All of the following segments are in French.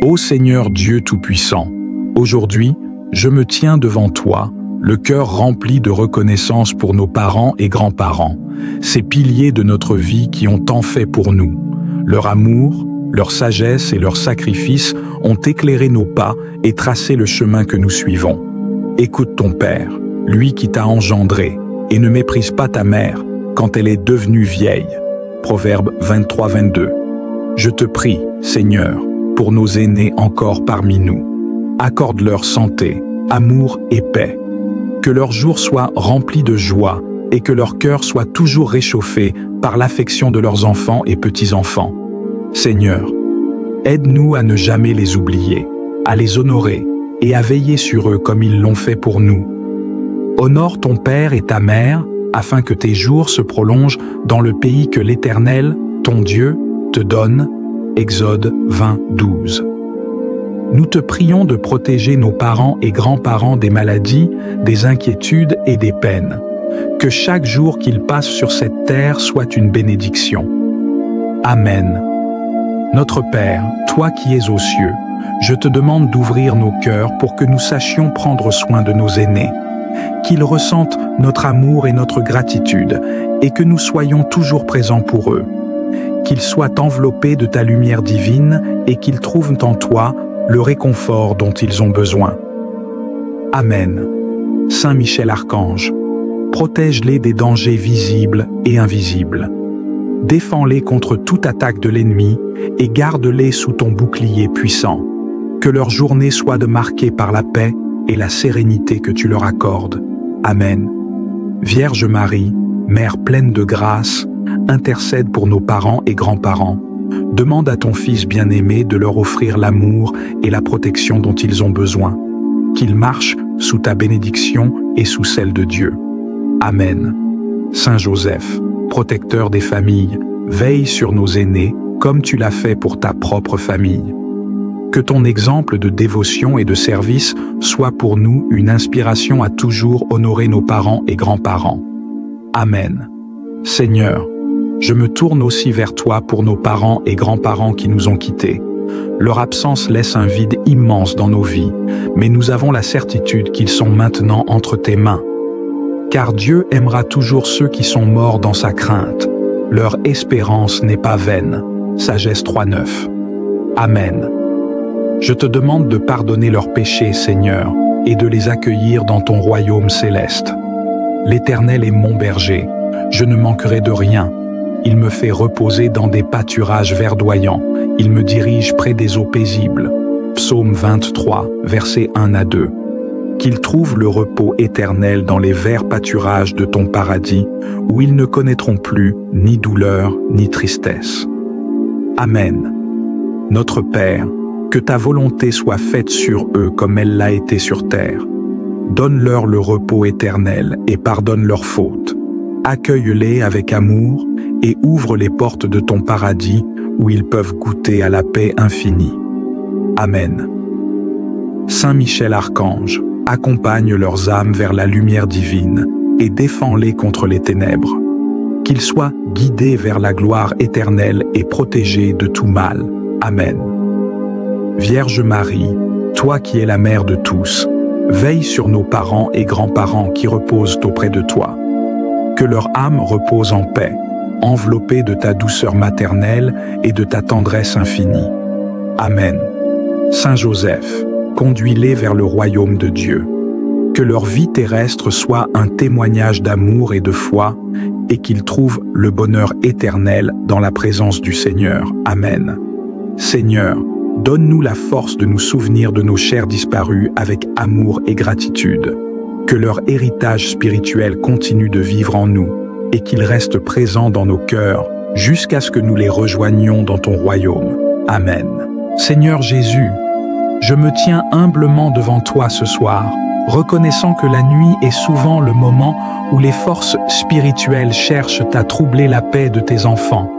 Ô Seigneur Dieu Tout-Puissant, aujourd'hui, je me tiens devant toi, le cœur rempli de reconnaissance pour nos parents et grands-parents, ces piliers de notre vie qui ont tant fait pour nous. Leur amour, leur sagesse et leur sacrifice ont éclairé nos pas et tracé le chemin que nous suivons. Écoute ton Père, lui qui t'a engendré, et ne méprise pas ta mère quand elle est devenue vieille. Proverbe 23-22. Je te prie, Seigneur, pour nos aînés encore parmi nous. Accorde-leur santé, amour et paix. Que leurs jours soient remplis de joie et que leur cœur soit toujours réchauffé par l'affection de leurs enfants et petits-enfants. Seigneur, aide-nous à ne jamais les oublier, à les honorer et à veiller sur eux comme ils l'ont fait pour nous. Honore ton père et ta mère afin que tes jours se prolongent dans le pays que l'Éternel, ton Dieu, te donne. Exode 20-12. Nous te prions de protéger nos parents et grands-parents des maladies, des inquiétudes et des peines. Que chaque jour qu'ils passent sur cette terre soit une bénédiction. Amen. Notre Père, toi qui es aux cieux, je te demande d'ouvrir nos cœurs pour que nous sachions prendre soin de nos aînés, qu'ils ressentent notre amour et notre gratitude et que nous soyons toujours présents pour eux. Qu'ils soient enveloppés de ta lumière divine et qu'ils trouvent en toi le réconfort dont ils ont besoin. Amen. Saint Michel Archange, protège-les des dangers visibles et invisibles. Défends-les contre toute attaque de l'ennemi et garde-les sous ton bouclier puissant. Que leur journée soit marquée par la paix et la sérénité que tu leur accordes. Amen. Vierge Marie, Mère pleine de grâce, intercède pour nos parents et grands-parents. Demande à ton Fils bien-aimé de leur offrir l'amour et la protection dont ils ont besoin. Qu'ils marchent sous ta bénédiction et sous celle de Dieu. Amen. Saint Joseph, protecteur des familles, veille sur nos aînés comme tu l'as fait pour ta propre famille. Que ton exemple de dévotion et de service soit pour nous une inspiration à toujours honorer nos parents et grands-parents. Amen. Seigneur, je me tourne aussi vers toi pour nos parents et grands-parents qui nous ont quittés. Leur absence laisse un vide immense dans nos vies, mais nous avons la certitude qu'ils sont maintenant entre tes mains. Car Dieu aimera toujours ceux qui sont morts dans sa crainte. Leur espérance n'est pas vaine. Sagesse 3.9. Amen. Je te demande de pardonner leurs péchés, Seigneur, et de les accueillir dans ton royaume céleste. L'Éternel est mon berger, je ne manquerai de rien. Il me fait reposer dans des pâturages verdoyants, il me dirige près des eaux paisibles. Psaume 23, versets 1 à 2. Qu'ils trouvent le repos éternel dans les verts pâturages de ton paradis, où ils ne connaîtront plus ni douleur ni tristesse. Amen. Notre Père, que ta volonté soit faite sur eux comme elle l'a été sur terre. Donne-leur le repos éternel et pardonne leurs fautes. Accueille-les avec amour et ouvre les portes de ton paradis où ils peuvent goûter à la paix infinie. Amen. Saint Michel Archange, accompagne leurs âmes vers la lumière divine et défends-les contre les ténèbres. Qu'ils soient guidés vers la gloire éternelle et protégés de tout mal. Amen. Vierge Marie, toi qui es la mère de tous, veille sur nos parents et grands-parents qui reposent auprès de toi. Que leur âme repose en paix, enveloppée de ta douceur maternelle et de ta tendresse infinie. Amen. Saint Joseph, conduis-les vers le royaume de Dieu. Que leur vie terrestre soit un témoignage d'amour et de foi, et qu'ils trouvent le bonheur éternel dans la présence du Seigneur. Amen. Seigneur, donne-nous la force de nous souvenir de nos chers disparus avec amour et gratitude. Que leur héritage spirituel continue de vivre en nous et qu'il reste présent dans nos cœurs jusqu'à ce que nous les rejoignions dans ton royaume. Amen. Seigneur Jésus, je me tiens humblement devant toi ce soir, reconnaissant que la nuit est souvent le moment où les forces spirituelles cherchent à troubler la paix de tes enfants.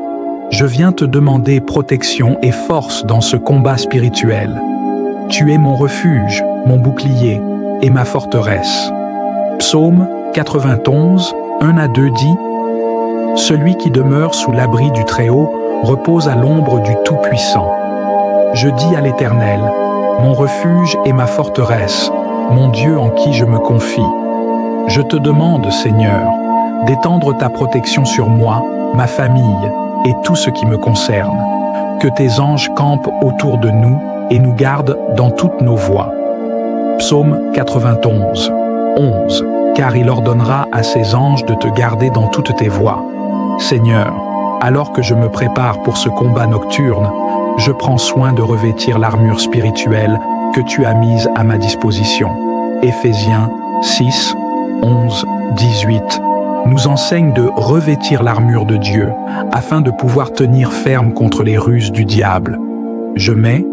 Je viens te demander protection et force dans ce combat spirituel. Tu es mon refuge, mon bouclier et ma forteresse. Psaume 91, 1 à 2 dit « Celui qui demeure sous l'abri du Très-Haut repose à l'ombre du Tout-Puissant. Je dis à l'Éternel, mon refuge et ma forteresse, mon Dieu en qui je me confie. Je te demande, Seigneur, d'étendre ta protection sur moi, ma famille et tout ce qui me concerne. Que tes anges campent autour de nous et nous gardent dans toutes nos voies. Psaume 91, 11. Car il ordonnera à ses anges de te garder dans toutes tes voies. Seigneur, alors que je me prépare pour ce combat nocturne, je prends soin de revêtir l'armure spirituelle que tu as mise à ma disposition. Éphésiens 6, 11, 18 nous enseigne de revêtir l'armure de Dieu afin de pouvoir tenir ferme contre les ruses du diable. Je mets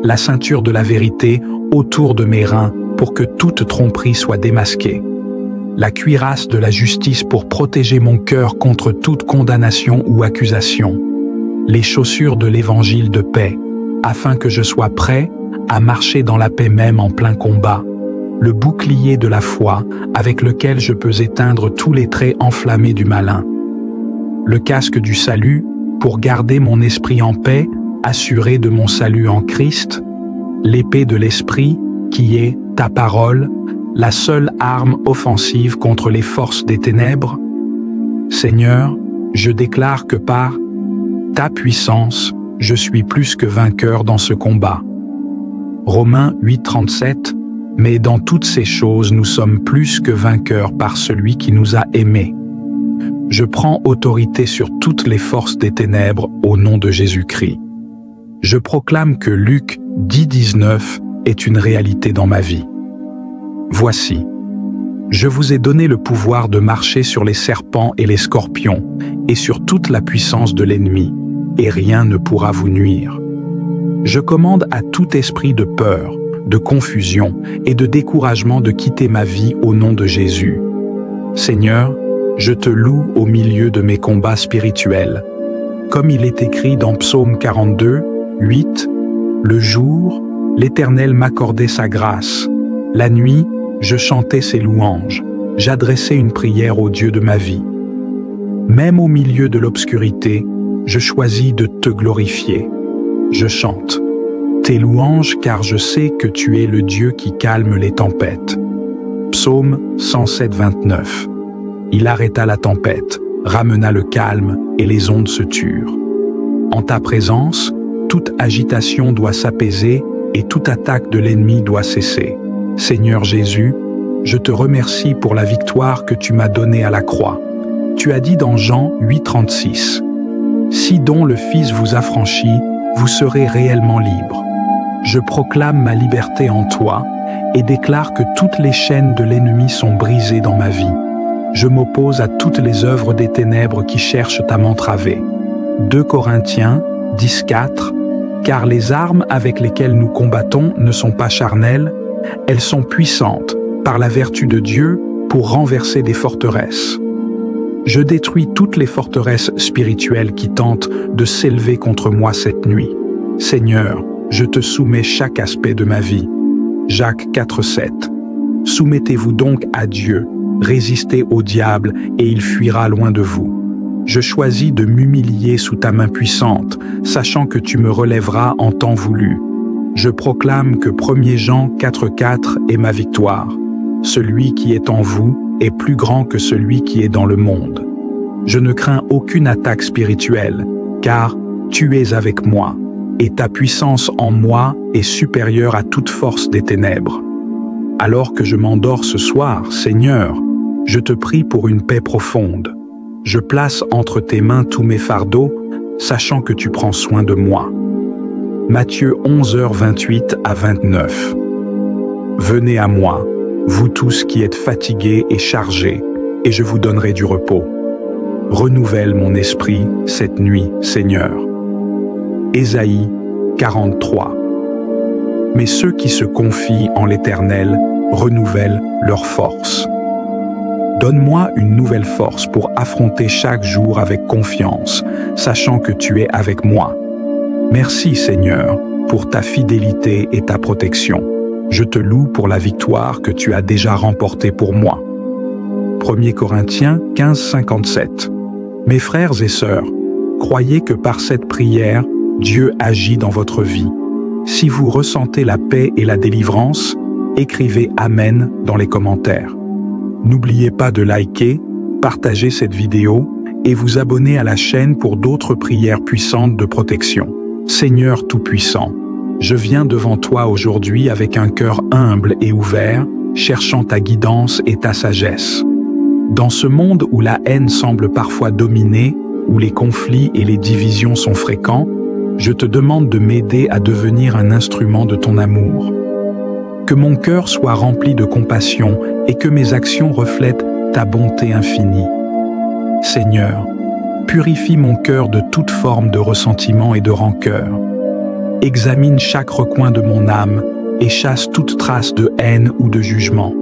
la ceinture de la vérité autour de mes reins pour que toute tromperie soit démasquée. La cuirasse de la justice pour protéger mon cœur contre toute condamnation ou accusation. Les chaussures de l'évangile de paix, afin que je sois prêt à marcher dans la paix même en plein combat. Le bouclier de la foi avec lequel je peux éteindre tous les traits enflammés du malin. Le casque du salut pour garder mon esprit en paix, assuré de mon salut en Christ. L'épée de l'esprit qui est ta parole, la seule arme offensive contre les forces des ténèbres. Seigneur, je déclare que par ta puissance, je suis plus que vainqueur dans ce combat. Romains 8:37. Mais dans toutes ces choses, nous sommes plus que vainqueurs par celui qui nous a aimés. Je prends autorité sur toutes les forces des ténèbres au nom de Jésus-Christ. Je proclame que Luc 10:19 est une réalité dans ma vie. Voici, je vous ai donné le pouvoir de marcher sur les serpents et les scorpions et sur toute la puissance de l'ennemi, et rien ne pourra vous nuire. Je commande à tout esprit de peur, de confusion et de découragement de quitter ma vie au nom de Jésus. Seigneur, je te loue au milieu de mes combats spirituels. Comme il est écrit dans Psaume 42, 8, « Le jour, l'Éternel m'accordait sa grâce. La nuit, je chantais ses louanges. J'adressais une prière au Dieu de ma vie. Même au milieu de l'obscurité, je choisis de te glorifier. Je chante tes louanges car je sais que tu es le Dieu qui calme les tempêtes. » Psaume 107, 29. Il arrêta la tempête, ramena le calme et les ondes se turent. En ta présence, toute agitation doit s'apaiser et toute attaque de l'ennemi doit cesser. Seigneur Jésus, je te remercie pour la victoire que tu m'as donnée à la croix. Tu as dit dans Jean 8:36, « Si dont le Fils vous affranchit, vous serez réellement libre. » Je proclame ma liberté en toi et déclare que toutes les chaînes de l'ennemi sont brisées dans ma vie. Je m'oppose à toutes les œuvres des ténèbres qui cherchent à m'entraver. 2 Corinthiens 10:4. Car les armes avec lesquelles nous combattons ne sont pas charnelles, elles sont puissantes par la vertu de Dieu pour renverser des forteresses. Je détruis toutes les forteresses spirituelles qui tentent de s'élever contre moi cette nuit. Seigneur, je te soumets chaque aspect de ma vie. Jacques 4:7. Soumettez-vous donc à Dieu, résistez au diable et il fuira loin de vous. Je choisis de m'humilier sous ta main puissante, sachant que tu me relèveras en temps voulu. Je proclame que 1 Jean 4:4 est ma victoire. Celui qui est en vous est plus grand que celui qui est dans le monde. Je ne crains aucune attaque spirituelle, car tu es avec moi. Et ta puissance en moi est supérieure à toute force des ténèbres. Alors que je m'endors ce soir, Seigneur, je te prie pour une paix profonde. Je place entre tes mains tous mes fardeaux, sachant que tu prends soin de moi. Matthieu 11h28 à 29. Venez à moi, vous tous qui êtes fatigués et chargés, et je vous donnerai du repos. Renouvelle mon esprit cette nuit, Seigneur. Ésaïe 43. Mais ceux qui se confient en l'Éternel renouvellent leur force. Donne-moi une nouvelle force pour affronter chaque jour avec confiance, sachant que tu es avec moi. Merci Seigneur pour ta fidélité et ta protection. Je te loue pour la victoire que tu as déjà remportée pour moi. 1 Corinthiens 15:57. Mes frères et sœurs, croyez que par cette prière, Dieu agit dans votre vie Si vous ressentez la paix et la délivrance, écrivez Amen dans les commentaires. N'oubliez pas de liker, partager cette vidéo et vous abonner à la chaîne pour d'autres prières puissantes de protection. Seigneur Tout-Puissant, je viens devant toi aujourd'hui avec un cœur humble et ouvert, cherchant ta guidance et ta sagesse. Dans ce monde où la haine semble parfois dominer, où les conflits et les divisions sont fréquents, je te demande de m'aider à devenir un instrument de ton amour. Que mon cœur soit rempli de compassion et que mes actions reflètent ta bonté infinie. Seigneur, purifie mon cœur de toute forme de ressentiment et de rancœur. Examine chaque recoin de mon âme et chasse toute trace de haine ou de jugement.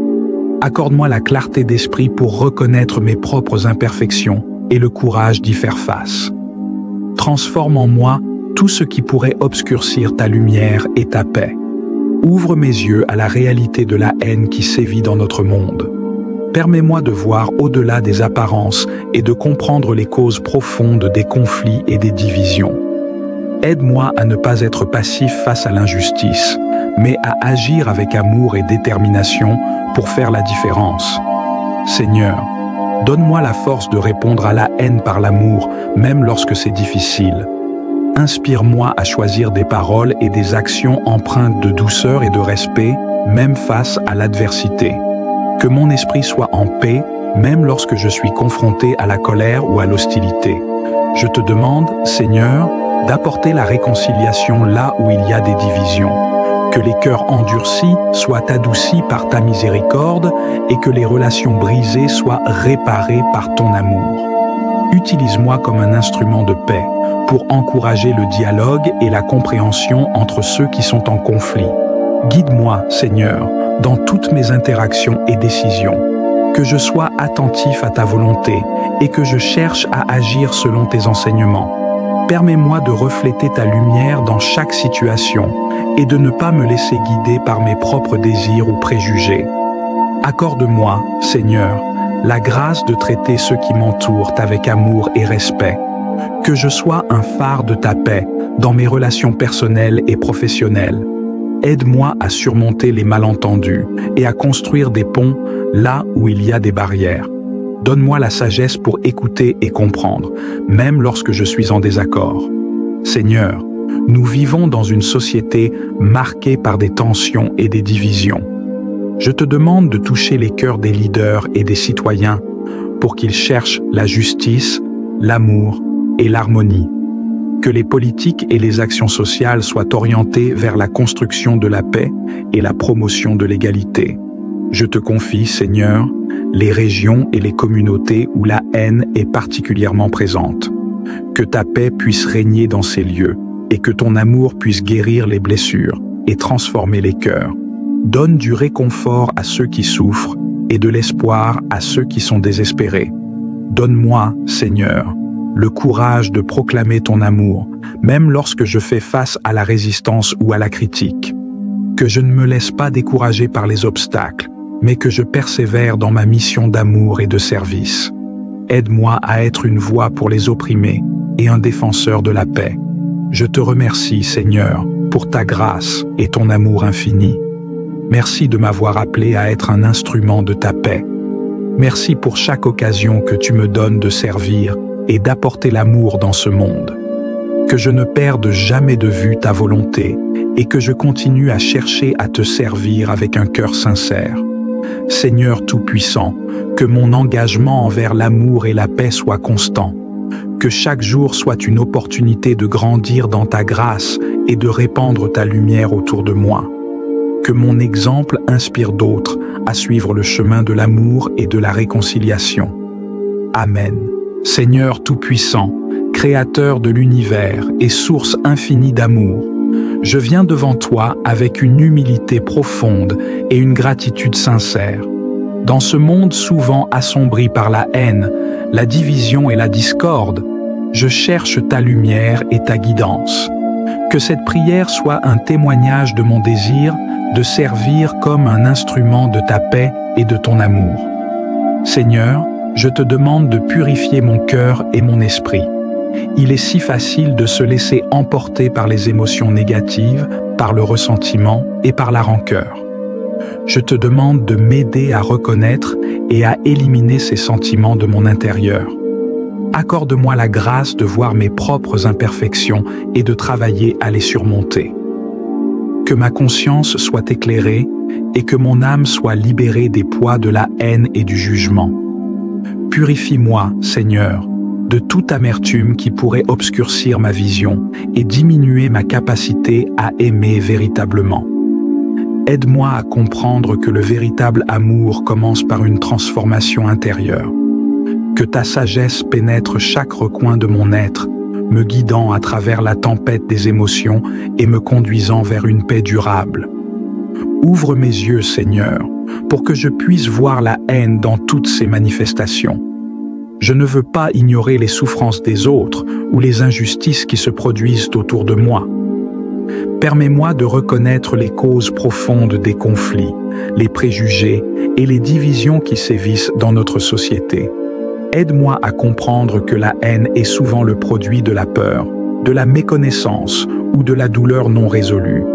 Accorde-moi la clarté d'esprit pour reconnaître mes propres imperfections et le courage d'y faire face. Transforme en moi tout ce qui pourrait obscurcir ta lumière et ta paix. Ouvre mes yeux à la réalité de la haine qui sévit dans notre monde. Permets-moi de voir au-delà des apparences et de comprendre les causes profondes des conflits et des divisions. Aide-moi à ne pas être passif face à l'injustice, mais à agir avec amour et détermination pour faire la différence. Seigneur, donne-moi la force de répondre à la haine par l'amour, même lorsque c'est difficile. Inspire-moi à choisir des paroles et des actions empreintes de douceur et de respect, même face à l'adversité. Que mon esprit soit en paix, même lorsque je suis confronté à la colère ou à l'hostilité. Je te demande, Seigneur, d'apporter la réconciliation là où il y a des divisions. Que les cœurs endurcis soient adoucis par ta miséricorde et que les relations brisées soient réparées par ton amour. Utilise-moi comme un instrument de paix pour encourager le dialogue et la compréhension entre ceux qui sont en conflit. Guide-moi, Seigneur, dans toutes mes interactions et décisions, que je sois attentif à ta volonté et que je cherche à agir selon tes enseignements. Permets-moi de refléter ta lumière dans chaque situation et de ne pas me laisser guider par mes propres désirs ou préjugés. Accorde-moi, Seigneur, la grâce de traiter ceux qui m'entourent avec amour et respect. Que je sois un phare de ta paix dans mes relations personnelles et professionnelles. Aide-moi à surmonter les malentendus et à construire des ponts là où il y a des barrières. Donne-moi la sagesse pour écouter et comprendre, même lorsque je suis en désaccord. Seigneur, nous vivons dans une société marquée par des tensions et des divisions. Je te demande de toucher les cœurs des leaders et des citoyens pour qu'ils cherchent la justice, l'amour et l'harmonie. Que les politiques et les actions sociales soient orientées vers la construction de la paix et la promotion de l'égalité. Je te confie, Seigneur, les régions et les communautés où la haine est particulièrement présente. Que ta paix puisse régner dans ces lieux et que ton amour puisse guérir les blessures et transformer les cœurs. Donne du réconfort à ceux qui souffrent et de l'espoir à ceux qui sont désespérés. Donne-moi, Seigneur, le courage de proclamer ton amour, même lorsque je fais face à la résistance ou à la critique. Que je ne me laisse pas décourager par les obstacles, mais que je persévère dans ma mission d'amour et de service. Aide-moi à être une voix pour les opprimés et un défenseur de la paix. Je te remercie, Seigneur, pour ta grâce et ton amour infini. Merci de m'avoir appelé à être un instrument de ta paix. Merci pour chaque occasion que tu me donnes de servir et d'apporter l'amour dans ce monde. Que je ne perde jamais de vue ta volonté et que je continue à chercher à te servir avec un cœur sincère. Seigneur Tout-Puissant, que mon engagement envers l'amour et la paix soit constant. Que chaque jour soit une opportunité de grandir dans ta grâce et de répandre ta lumière autour de moi. Que mon exemple inspire d'autres à suivre le chemin de l'amour et de la réconciliation. Amen. Seigneur Tout-Puissant, Créateur de l'univers et source infinie d'amour, je viens devant toi avec une humilité profonde et une gratitude sincère. Dans ce monde souvent assombri par la haine, la division et la discorde, je cherche ta lumière et ta guidance. Que cette prière soit un témoignage de mon désir de servir comme un instrument de ta paix et de ton amour. Seigneur, je te demande de purifier mon cœur et mon esprit. Il est si facile de se laisser emporter par les émotions négatives, par le ressentiment et par la rancœur. Je te demande de m'aider à reconnaître et à éliminer ces sentiments de mon intérieur. Accorde-moi la grâce de voir mes propres imperfections et de travailler à les surmonter. Que ma conscience soit éclairée et que mon âme soit libérée des poids de la haine et du jugement. Purifie-moi, Seigneur, de toute amertume qui pourrait obscurcir ma vision et diminuer ma capacité à aimer véritablement. Aide-moi à comprendre que le véritable amour commence par une transformation intérieure. Que ta sagesse pénètre chaque recoin de mon être, me guidant à travers la tempête des émotions et me conduisant vers une paix durable. Ouvre mes yeux, Seigneur, pour que je puisse voir la haine dans toutes ses manifestations. Je ne veux pas ignorer les souffrances des autres ou les injustices qui se produisent autour de moi. Permets-moi de reconnaître les causes profondes des conflits, les préjugés et les divisions qui sévissent dans notre société. Aide-moi à comprendre que la haine est souvent le produit de la peur, de la méconnaissance ou de la douleur non résolue.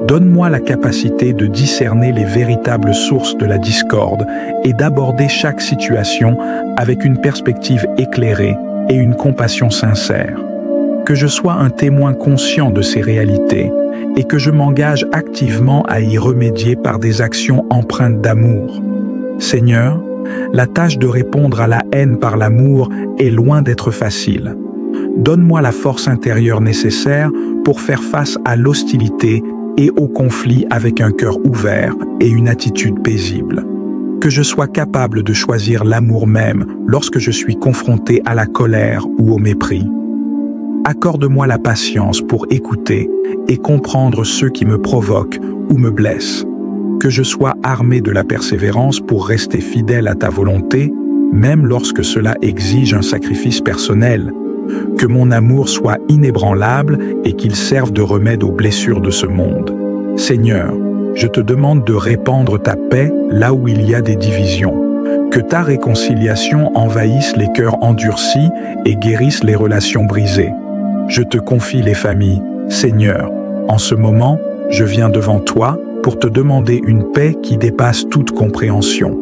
Donne-moi la capacité de discerner les véritables sources de la discorde et d'aborder chaque situation avec une perspective éclairée et une compassion sincère. Que je sois un témoin conscient de ces réalités et que je m'engage activement à y remédier par des actions empreintes d'amour. Seigneur, la tâche de répondre à la haine par l'amour est loin d'être facile. Donne-moi la force intérieure nécessaire pour faire face à l'hostilité et au conflit avec un cœur ouvert et une attitude paisible. Que je sois capable de choisir l'amour même lorsque je suis confronté à la colère ou au mépris. Accorde-moi la patience pour écouter et comprendre ceux qui me provoquent ou me blessent. Que je sois armé de la persévérance pour rester fidèle à ta volonté, même lorsque cela exige un sacrifice personnel. Que mon amour soit inébranlable et qu'il serve de remède aux blessures de ce monde. Seigneur, je te demande de répandre ta paix là où il y a des divisions. Que ta réconciliation envahisse les cœurs endurcis et guérisse les relations brisées. Je te confie les familles. Seigneur, en ce moment, je viens devant toi pour te demander une paix qui dépasse toute compréhension.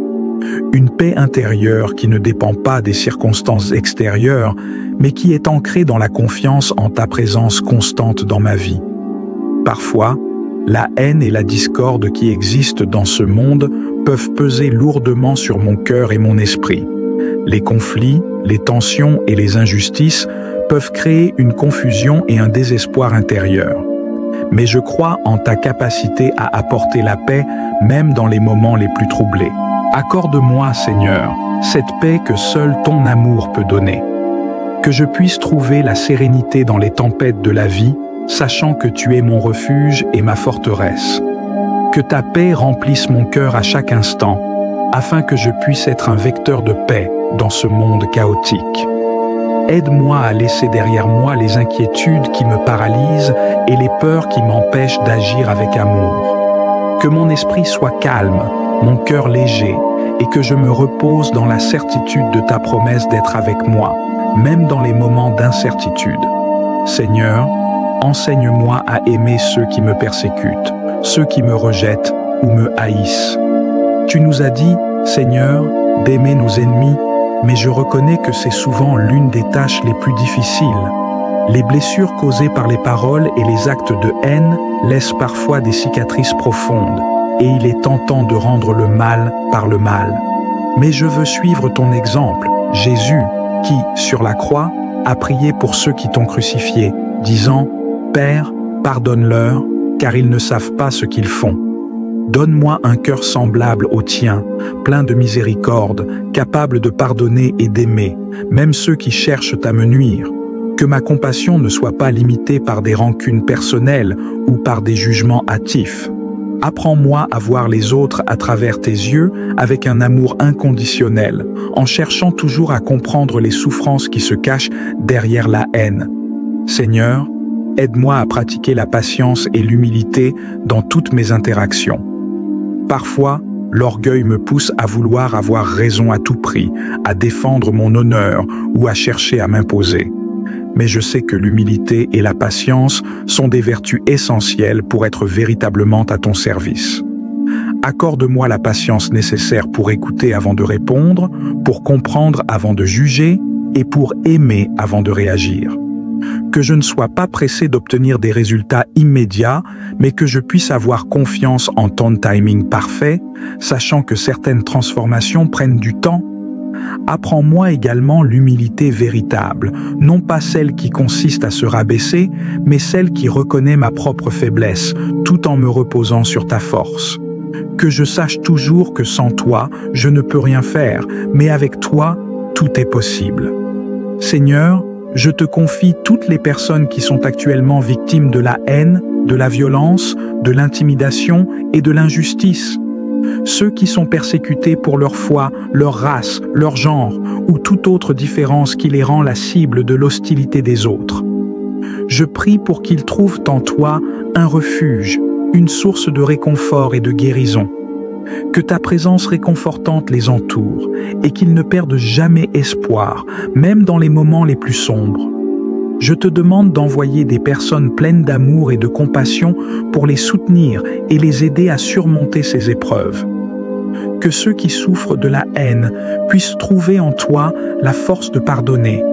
Une paix intérieure qui ne dépend pas des circonstances extérieures, mais qui est ancrée dans la confiance en ta présence constante dans ma vie. Parfois, la haine et la discorde qui existent dans ce monde peuvent peser lourdement sur mon cœur et mon esprit. Les conflits, les tensions et les injustices peuvent créer une confusion et un désespoir intérieur. Mais je crois en ta capacité à apporter la paix même dans les moments les plus troublés. Accorde-moi, Seigneur, cette paix que seul ton amour peut donner. Que je puisse trouver la sérénité dans les tempêtes de la vie, sachant que tu es mon refuge et ma forteresse. Que ta paix remplisse mon cœur à chaque instant, afin que je puisse être un vecteur de paix dans ce monde chaotique. Aide-moi à laisser derrière moi les inquiétudes qui me paralysent et les peurs qui m'empêchent d'agir avec amour. Que mon esprit soit calme, mon cœur léger, et que je me repose dans la certitude de ta promesse d'être avec moi, même dans les moments d'incertitude. Seigneur, enseigne-moi à aimer ceux qui me persécutent, ceux qui me rejettent ou me haïssent. Tu nous as dit, Seigneur, d'aimer nos ennemis, mais je reconnais que c'est souvent l'une des tâches les plus difficiles. Les blessures causées par les paroles et les actes de haine laissent parfois des cicatrices profondes, et il est tentant de rendre le mal par le mal. Mais je veux suivre ton exemple, Jésus, qui, sur la croix, a prié pour ceux qui t'ont crucifié, disant « Père, pardonne-leur, car ils ne savent pas ce qu'ils font. » Donne-moi un cœur semblable au tien, plein de miséricorde, capable de pardonner et d'aimer, même ceux qui cherchent à me nuire. Que ma compassion ne soit pas limitée par des rancunes personnelles ou par des jugements hâtifs. Apprends-moi à voir les autres à travers tes yeux avec un amour inconditionnel, en cherchant toujours à comprendre les souffrances qui se cachent derrière la haine. Seigneur, aide-moi à pratiquer la patience et l'humilité dans toutes mes interactions. Parfois, l'orgueil me pousse à vouloir avoir raison à tout prix, à défendre mon honneur ou à chercher à m'imposer. mais je sais que l'humilité et la patience sont des vertus essentielles pour être véritablement à ton service. Accorde-moi la patience nécessaire pour écouter avant de répondre, pour comprendre avant de juger et pour aimer avant de réagir. Que je ne sois pas pressé d'obtenir des résultats immédiats, mais que je puisse avoir confiance en ton timing parfait, sachant que certaines transformations prennent du temps. Apprends-moi également l'humilité véritable, non pas celle qui consiste à se rabaisser, mais celle qui reconnaît ma propre faiblesse, tout en me reposant sur ta force. Que je sache toujours que sans toi, je ne peux rien faire, mais avec toi, tout est possible. Seigneur, je te confie toutes les personnes qui sont actuellement victimes de la haine, de la violence, de l'intimidation et de l'injustice. Ceux qui sont persécutés pour leur foi, leur race, leur genre ou toute autre différence qui les rend la cible de l'hostilité des autres. Je prie pour qu'ils trouvent en toi un refuge, une source de réconfort et de guérison. Que ta présence réconfortante les entoure et qu'ils ne perdent jamais espoir, même dans les moments les plus sombres. Je te demande d'envoyer des personnes pleines d'amour et de compassion pour les soutenir et les aider à surmonter ces épreuves. Que ceux qui souffrent de la haine puissent trouver en toi la force de pardonner,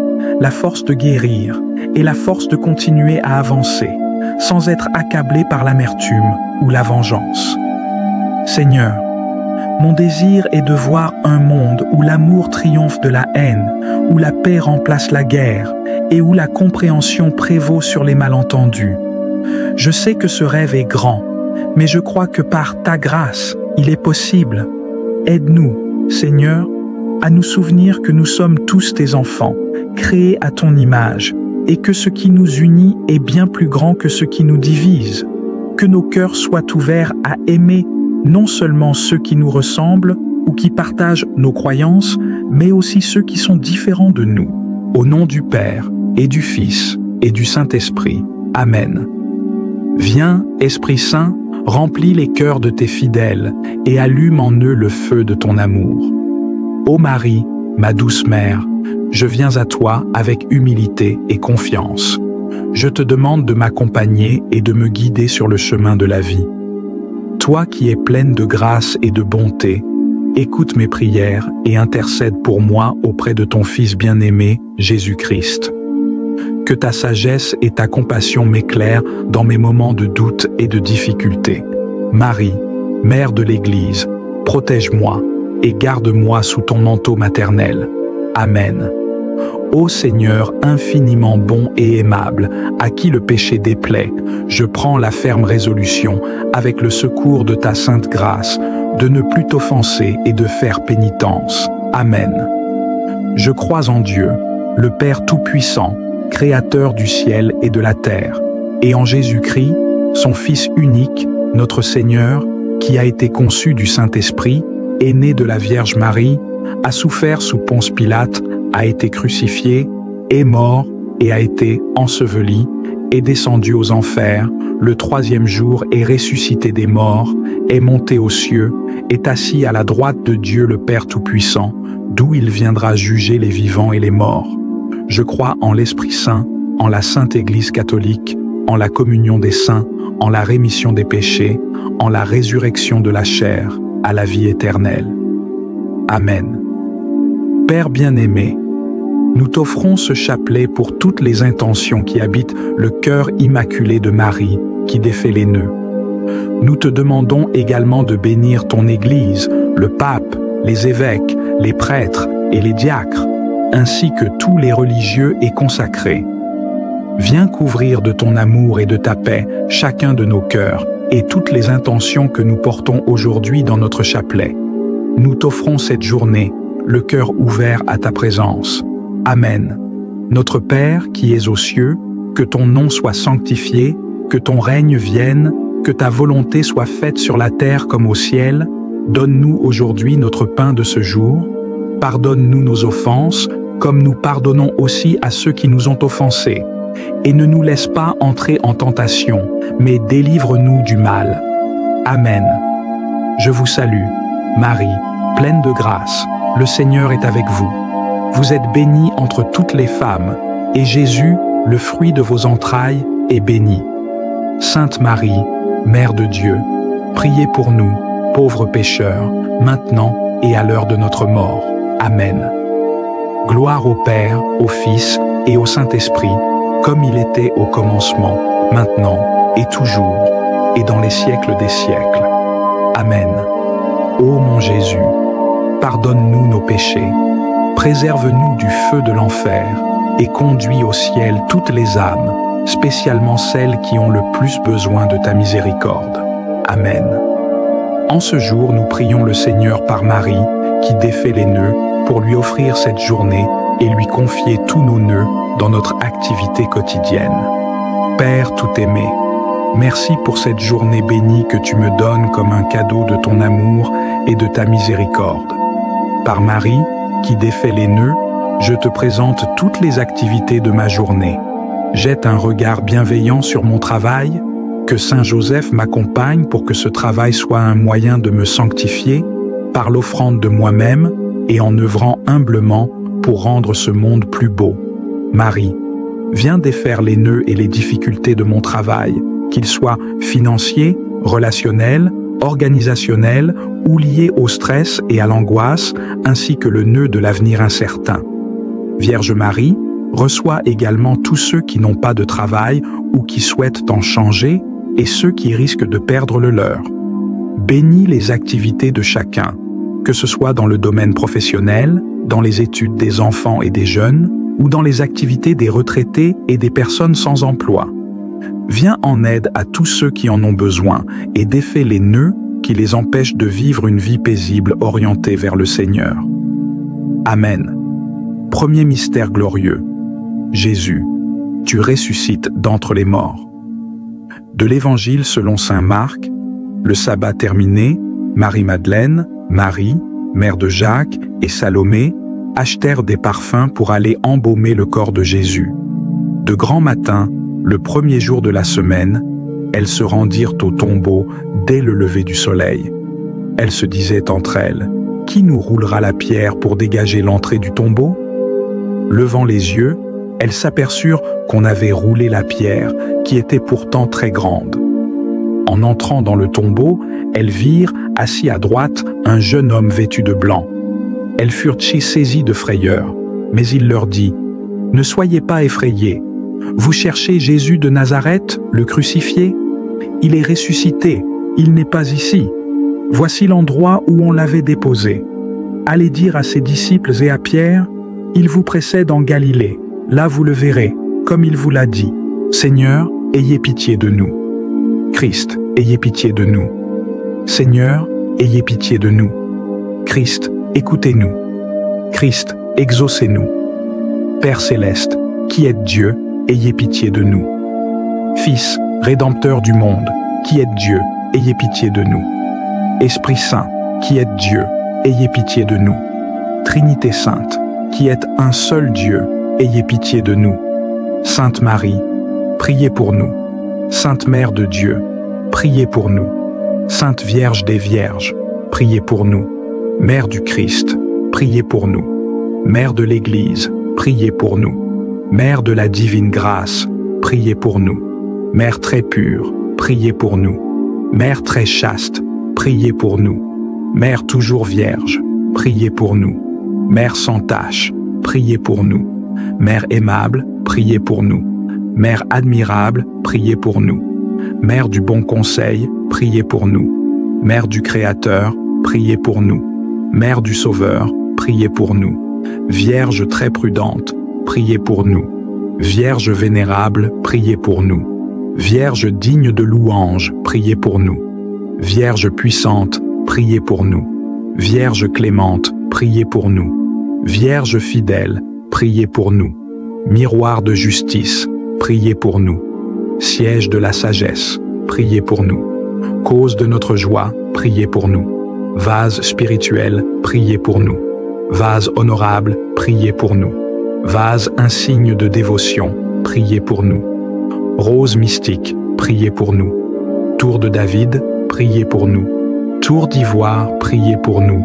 la force de guérir et la force de continuer à avancer, sans être accablés par l'amertume ou la vengeance. Seigneur, mon désir est de voir un monde où l'amour triomphe de la haine, où la paix remplace la guerre et où la compréhension prévaut sur les malentendus. Je sais que ce rêve est grand, mais je crois que par ta grâce, il est possible. Aide-nous, Seigneur, à nous souvenir que nous sommes tous tes enfants, créés à ton image, et que ce qui nous unit est bien plus grand que ce qui nous divise. Que nos cœurs soient ouverts à aimer non seulement ceux qui nous ressemblent ou qui partagent nos croyances, mais aussi ceux qui sont différents de nous. Au nom du Père, et du Fils, et du Saint-Esprit. Amen. Viens, Esprit Saint, remplis les cœurs de tes fidèles et allume en eux le feu de ton amour. Ô Marie, ma douce mère, je viens à toi avec humilité et confiance. Je te demande de m'accompagner et de me guider sur le chemin de la vie. Toi qui es pleine de grâce et de bonté, écoute mes prières et intercède pour moi auprès de ton Fils bien-aimé, Jésus-Christ. Que ta sagesse et ta compassion m'éclairent dans mes moments de doute et de difficulté. Marie, Mère de l'Église, protège-moi et garde-moi sous ton manteau maternel. Amen. Ô Seigneur infiniment bon et aimable, à qui le péché déplaît, je prends la ferme résolution, avec le secours de ta sainte grâce, de ne plus t'offenser et de faire pénitence. Amen. Je crois en Dieu, le Père Tout-Puissant, Créateur du ciel et de la terre, et en Jésus-Christ, son Fils unique, notre Seigneur, qui a été conçu du Saint-Esprit, est né de la Vierge Marie, a souffert sous Ponce Pilate, a été crucifié, est mort et a été enseveli, est descendu aux enfers, le troisième jour est ressuscité des morts, est monté aux cieux, est assis à la droite de Dieu le Père Tout-Puissant, d'où il viendra juger les vivants et les morts. Je crois en l'Esprit Saint, en la Sainte Église catholique, en la communion des saints, en la rémission des péchés, en la résurrection de la chair, à la vie éternelle. Amen. Père bien-aimé, nous t'offrons ce chapelet pour toutes les intentions qui habitent le cœur immaculé de Marie, qui défait les nœuds. Nous te demandons également de bénir ton Église, le pape, les évêques, les prêtres et les diacres, ainsi que tous les religieux et consacrés. Viens couvrir de ton amour et de ta paix chacun de nos cœurs et toutes les intentions que nous portons aujourd'hui dans notre chapelet. Nous t'offrons cette journée, le cœur ouvert à ta présence. Amen. Notre Père qui es aux cieux, que ton nom soit sanctifié, que ton règne vienne, que ta volonté soit faite sur la terre comme au ciel. Donne-nous aujourd'hui notre pain de ce jour. Pardonne-nous nos offenses, comme nous pardonnons aussi à ceux qui nous ont offensés. Et ne nous laisse pas entrer en tentation, mais délivre-nous du mal. Amen. Je vous salue, Marie, pleine de grâce, le Seigneur est avec vous. Vous êtes bénie entre toutes les femmes, et Jésus, le fruit de vos entrailles est béni. Sainte Marie, Mère de Dieu, priez pour nous, pauvres pécheurs, maintenant et à l'heure de notre mort. Amen. Gloire au Père, au Fils et au Saint-Esprit, comme il était au commencement, maintenant et toujours, et dans les siècles des siècles. Amen. Ô mon Jésus, pardonne-nous nos péchés, préserve-nous du feu de l'enfer, et conduis au ciel toutes les âmes, spécialement celles qui ont le plus besoin de ta miséricorde. Amen. En ce jour, nous prions le Seigneur par Marie, qui défait les nœuds, pour lui offrir cette journée et lui confier tous nos nœuds dans notre activité quotidienne. Père tout-aimé, merci pour cette journée bénie que tu me donnes comme un cadeau de ton amour et de ta miséricorde. Par Marie, qui défait les nœuds, je te présente toutes les activités de ma journée. Jette un regard bienveillant sur mon travail, que Saint Joseph m'accompagne pour que ce travail soit un moyen de me sanctifier, par l'offrande de moi-même et en œuvrant humblement pour rendre ce monde plus beau. Marie, viens défaire les nœuds et les difficultés de mon travail, qu'ils soient financiers, relationnels, organisationnels ou liés au stress et à l'angoisse, ainsi que le nœud de l'avenir incertain. Vierge Marie, reçois également tous ceux qui n'ont pas de travail ou qui souhaitent en changer et ceux qui risquent de perdre le leur. Bénis les activités de chacun, que ce soit dans le domaine professionnel, dans les études des enfants et des jeunes, ou dans les activités des retraités et des personnes sans emploi. Viens en aide à tous ceux qui en ont besoin et défais les nœuds qui les empêchent de vivre une vie paisible orientée vers le Seigneur. Amen. Premier mystère glorieux. Jésus, tu ressuscites d'entre les morts. De l'Évangile selon saint Marc, le sabbat terminé, Marie-Madeleine, Marie, mère de Jacques et Salomé, achetèrent des parfums pour aller embaumer le corps de Jésus. De grand matin, le premier jour de la semaine, elles se rendirent au tombeau dès le lever du soleil. Elles se disaient entre elles, « Qui nous roulera la pierre pour dégager l'entrée du tombeau ?» Levant les yeux, elles s'aperçurent qu'on avait roulé la pierre, qui était pourtant très grande. En entrant dans le tombeau, elles virent, assis à droite, un jeune homme vêtu de blanc. Elles furent saisies de frayeur, mais il leur dit, « Ne soyez pas effrayés. Vous cherchez Jésus de Nazareth, le crucifié? Il est ressuscité, il n'est pas ici. Voici l'endroit où on l'avait déposé. Allez dire à ses disciples et à Pierre, il vous précède en Galilée. Là vous le verrez, comme il vous l'a dit. Seigneur, ayez pitié de nous. Christ, ayez pitié de nous. Seigneur, ayez pitié de nous. Christ, écoutez-nous. Christ, exaucez-nous. Père céleste, qui êtes Dieu, ayez pitié de nous. Fils, Rédempteur du monde, qui êtes Dieu, ayez pitié de nous. Esprit Saint, qui êtes Dieu, ayez pitié de nous. Trinité Sainte, qui êtes un seul Dieu, ayez pitié de nous. Sainte Marie, priez pour nous. Sainte Mère de Dieu, priez pour nous. Sainte Vierge des Vierges, priez pour nous. Mère du Christ, priez pour nous. Mère de l'Église, priez pour nous. Mère de la divine grâce, priez pour nous. Mère très pure, priez pour nous. Mère très chaste, priez pour nous. Mère toujours vierge, priez pour nous. Mère sans tache, priez pour nous. Mère aimable, priez pour nous. Mère admirable, priez pour nous. Mère du bon conseil, priez pour nous. Mère du Créateur, priez pour nous. Mère du Sauveur, priez pour nous. Vierge très prudente, priez pour nous. Vierge vénérable, priez pour nous. Vierge digne de louange, priez pour nous. Vierge puissante, priez pour nous. Vierge clémente, priez pour nous. Vierge fidèle, priez pour nous. Miroir de justice, priez pour nous. Siège de la sagesse, priez pour nous. Cause de notre joie, priez pour nous. Vase spirituel, priez pour nous. Vase honorable, priez pour nous. Vase insigne de dévotion, priez pour nous. Rose mystique, priez pour nous. Tour de David, priez pour nous. Tour d'ivoire, priez pour nous.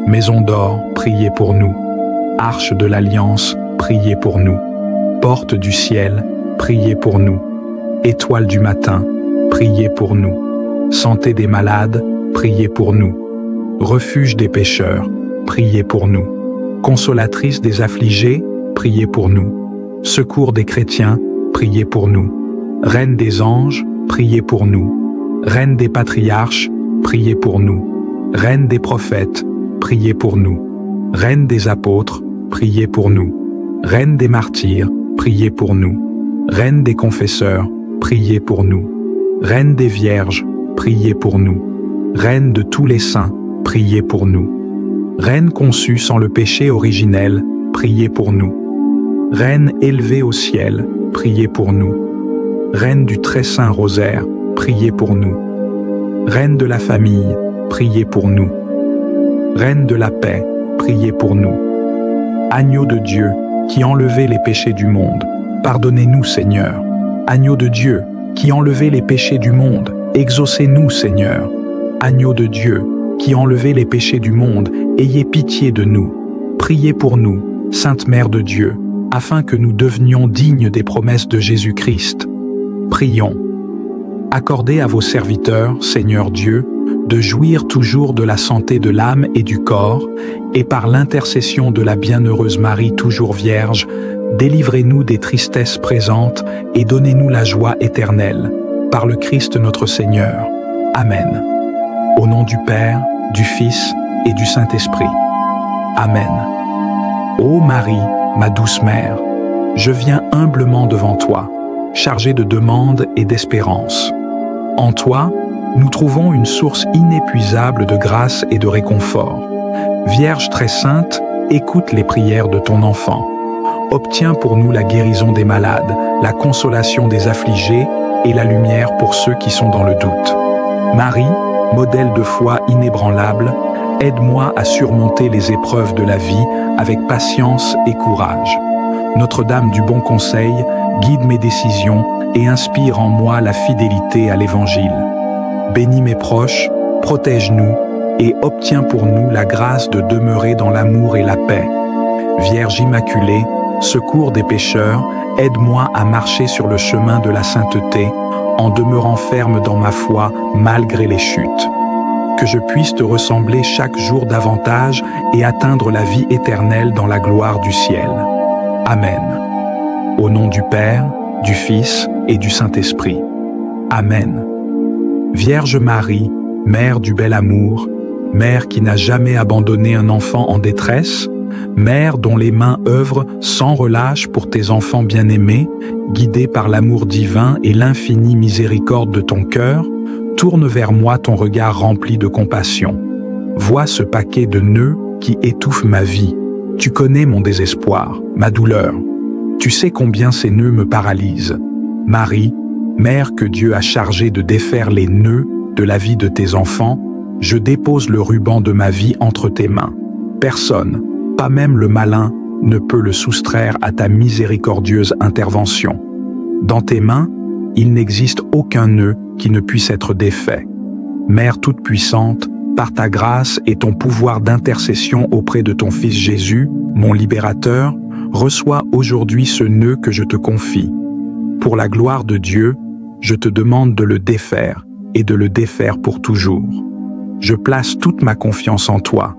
Maison d'or, priez pour nous. Arche de l'Alliance, priez pour nous. Porte du ciel, priez pour nous. Étoile du matin, priez pour nous. Santé des malades, priez pour nous. Refuge des pécheurs, priez pour nous. Consolatrice des affligés, priez pour nous. Secours des chrétiens, priez pour nous. Reine des anges, priez pour nous. Reine des patriarches, priez pour nous. Reine des prophètes, priez pour nous. Reine des apôtres, priez pour nous. Reine des martyrs, priez pour nous. Reine des confesseurs, priez pour nous. Reine des vierges, priez pour nous. Reine de tous les saints, priez pour nous. Reine conçue sans le péché originel, priez pour nous. Reine élevée au ciel, priez pour nous. Reine du très saint rosaire, priez pour nous. Reine de la famille, priez pour nous. Reine de la paix, priez pour nous. Agneau de Dieu, qui enlevez les péchés du monde, pardonnez-nous, Seigneur. Agneau de Dieu, qui enlevez les péchés du monde, exaucez-nous, Seigneur. Agneau de Dieu, qui enlevez les péchés du monde, ayez pitié de nous. Priez pour nous, Sainte Mère de Dieu, afin que nous devenions dignes des promesses de Jésus-Christ. Prions. Accordez à vos serviteurs, Seigneur Dieu, de jouir toujours de la santé de l'âme et du corps, et par l'intercession de la bienheureuse Marie toujours vierge, délivrez-nous des tristesses présentes et donnez-nous la joie éternelle. Par le Christ notre Seigneur. Amen. Au nom du Père, du Fils et du Saint-Esprit. Amen. Ô Marie, ma douce mère, je viens humblement devant toi, chargé de demandes et d'espérance. En toi, nous trouvons une source inépuisable de grâce et de réconfort. Vierge très sainte, écoute les prières de ton enfant. Obtiens pour nous la guérison des malades, la consolation des affligés et la lumière pour ceux qui sont dans le doute. Marie, modèle de foi inébranlable, aide-moi à surmonter les épreuves de la vie avec patience et courage. Notre-Dame du Bon Conseil, guide mes décisions et inspire en moi la fidélité à l'Évangile. Bénis mes proches, protège-nous et obtiens pour nous la grâce de demeurer dans l'amour et la paix. Vierge Immaculée, secours des pécheurs, aide-moi à marcher sur le chemin de la sainteté, en demeurant ferme dans ma foi malgré les chutes. Que je puisse te ressembler chaque jour davantage et atteindre la vie éternelle dans la gloire du ciel. Amen. Au nom du Père, du Fils et du Saint-Esprit. Amen. Vierge Marie, Mère du bel amour, Mère qui n'a jamais abandonné un enfant en détresse, Mère dont les mains œuvrent sans relâche pour tes enfants bien-aimés, guidés par l'amour divin et l'infinie miséricorde de ton cœur, tourne vers moi ton regard rempli de compassion. Vois ce paquet de nœuds qui étouffe ma vie. Tu connais mon désespoir, ma douleur. Tu sais combien ces nœuds me paralysent. Marie, Mère que Dieu a chargée de défaire les nœuds de la vie de tes enfants, je dépose le ruban de ma vie entre tes mains. Personne, pas même le malin, ne peut le soustraire à ta miséricordieuse intervention. Dans tes mains, il n'existe aucun nœud qui ne puisse être défait. Mère toute-puissante, par ta grâce et ton pouvoir d'intercession auprès de ton Fils Jésus, mon libérateur, reçois aujourd'hui ce nœud que je te confie. Pour la gloire de Dieu, je te demande de le défaire et de le défaire pour toujours. Je place toute ma confiance en toi.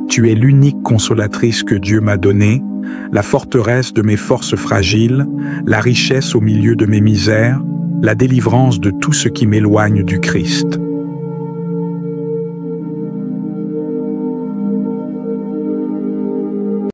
Tu es l'unique consolatrice que Dieu m'a donnée, la forteresse de mes forces fragiles, la richesse au milieu de mes misères, la délivrance de tout ce qui m'éloigne du Christ.